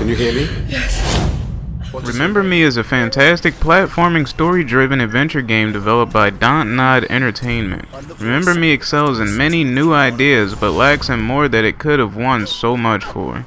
Can you hear me? Yes. Remember Me is a fantastic platforming story-driven adventure game developed by Dontnod Entertainment. Remember Me excels in many new ideas but lacks in more that it could have won so much for.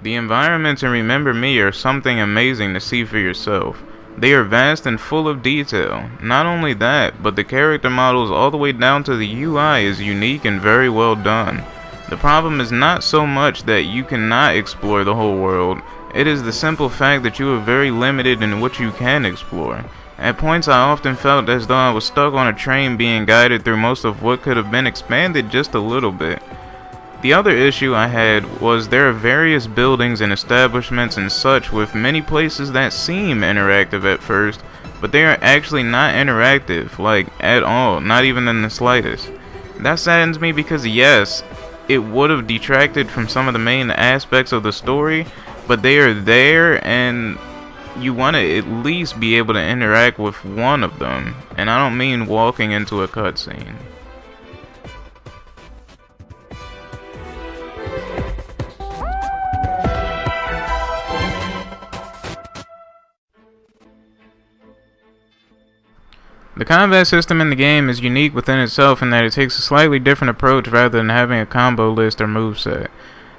The environments in Remember Me are something amazing to see for yourself. They are vast and full of detail. Not only that, but the character models all the way down to the UI is unique and very well done. The problem is not so much that you cannot explore the whole world, it is the simple fact that you are very limited in what you can explore. At points I often felt as though I was stuck on a train being guided through most of what could have been expanded just a little bit. The other issue I had was there are various buildings and establishments and such with many places that seem interactive at first, but they are actually not interactive, like at all, not even in the slightest. That saddens me because yes, it would have detracted from some of the main aspects of the story, but they are there and you want to at least be able to interact with one of them, and I don't mean walking into a cutscene. The combat system in the game is unique within itself in that it takes a slightly different approach rather than having a combo list or moveset.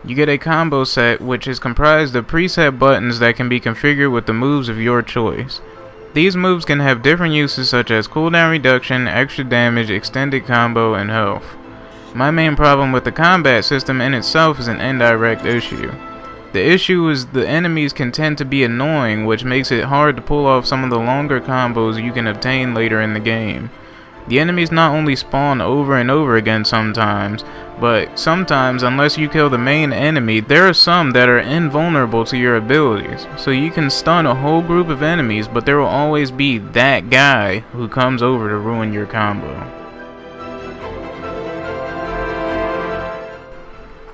You get a combo set which is comprised of preset buttons that can be configured with the moves of your choice. These moves can have different uses such as cooldown reduction, extra damage, extended combo, and health. My main problem with the combat system in itself is an indirect issue. The issue is the enemies can tend to be annoying, which makes it hard to pull off some of the longer combos you can obtain later in the game. The enemies not only spawn over and over again sometimes, but sometimes unless you kill the main enemy, there are some that are invulnerable to your abilities. So you can stun a whole group of enemies, but there will always be that guy who comes over to ruin your combo.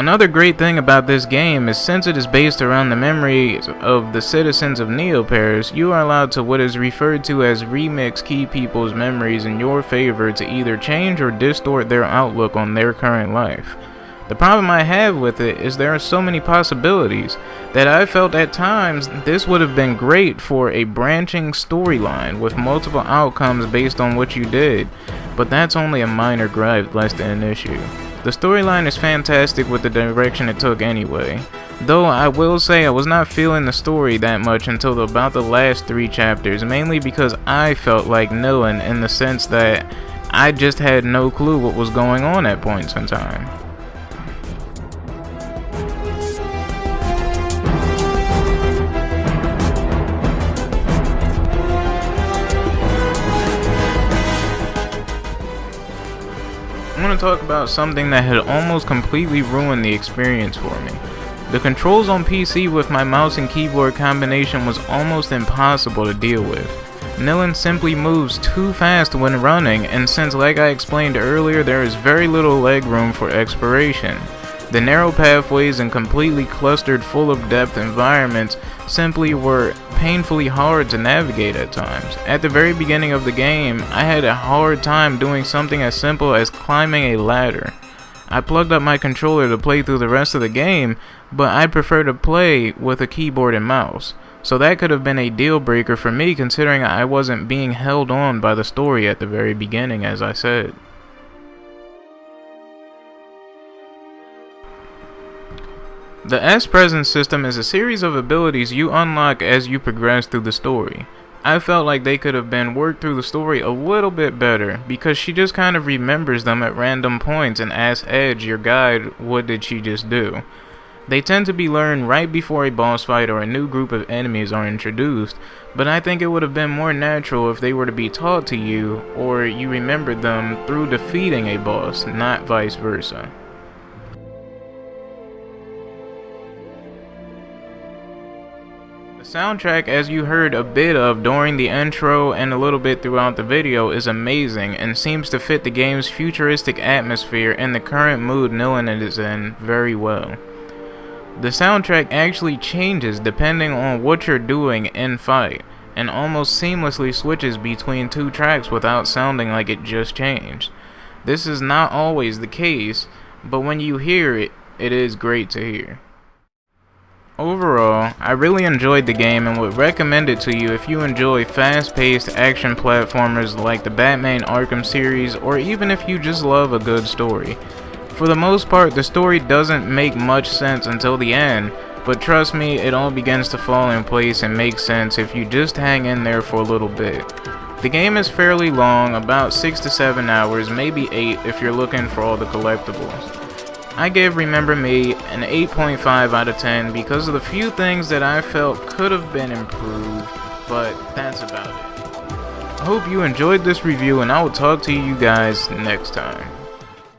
Another great thing about this game is since it is based around the memories of the citizens of Neoparis, you are allowed to what is referred to as remix key people's memories in your favor to either change or distort their outlook on their current life. The problem I have with it is there are so many possibilities that I felt at times this would have been great for a branching storyline with multiple outcomes based on what you did, but that's only a minor gripe less than an issue. The storyline is fantastic with the direction it took anyway, though I will say I was not feeling the story that much until about the last 3 chapters, mainly because I felt like Nilin in the sense that I just had no clue what was going on at points in time. I want to talk about something that had almost completely ruined the experience for me. The controls on PC with my mouse and keyboard combination was almost impossible to deal with. Nilin simply moves too fast when running, and since like I explained earlier there is very little leg room for exploration, the narrow pathways and completely clustered full of depth environments simply were painfully hard to navigate at times. At the very beginning of the game, I had a hard time doing something as simple as climbing a ladder. I plugged up my controller to play through the rest of the game, but I prefer to play with a keyboard and mouse. So that could have been a deal breaker for me considering I wasn't being held on by the story at the very beginning, as I said. The S-Presence system is a series of abilities you unlock as you progress through the story. I felt like they could have been worked through the story a little bit better, because she just kind of remembers them at random points and asks Edge, your guide, what did she just do. They tend to be learned right before a boss fight or a new group of enemies are introduced, but I think it would have been more natural if they were to be taught to you, or you remembered them through defeating a boss, not vice versa. The soundtrack, as you heard a bit of during the intro and a little bit throughout the video, is amazing and seems to fit the game's futuristic atmosphere and the current mood Nilin is in very well. The soundtrack actually changes depending on what you're doing in fight. and almost seamlessly switches between two tracks without sounding like it just changed. This is not always the case, but when you hear it, it is great to hear. Overall, I really enjoyed the game and would recommend it to you if you enjoy fast-paced action platformers like the Batman Arkham series, or even if you just love a good story. For the most part, the story doesn't make much sense until the end, but trust me, it all begins to fall in place and make sense if you just hang in there for a little bit. The game is fairly long, about 6 to 7 hours, maybe 8 if you're looking for all the collectibles. I gave Remember Me an 8.5 out of 10 because of the few things that I felt could have been improved, but that's about it. I hope you enjoyed this review, and I will talk to you guys next time.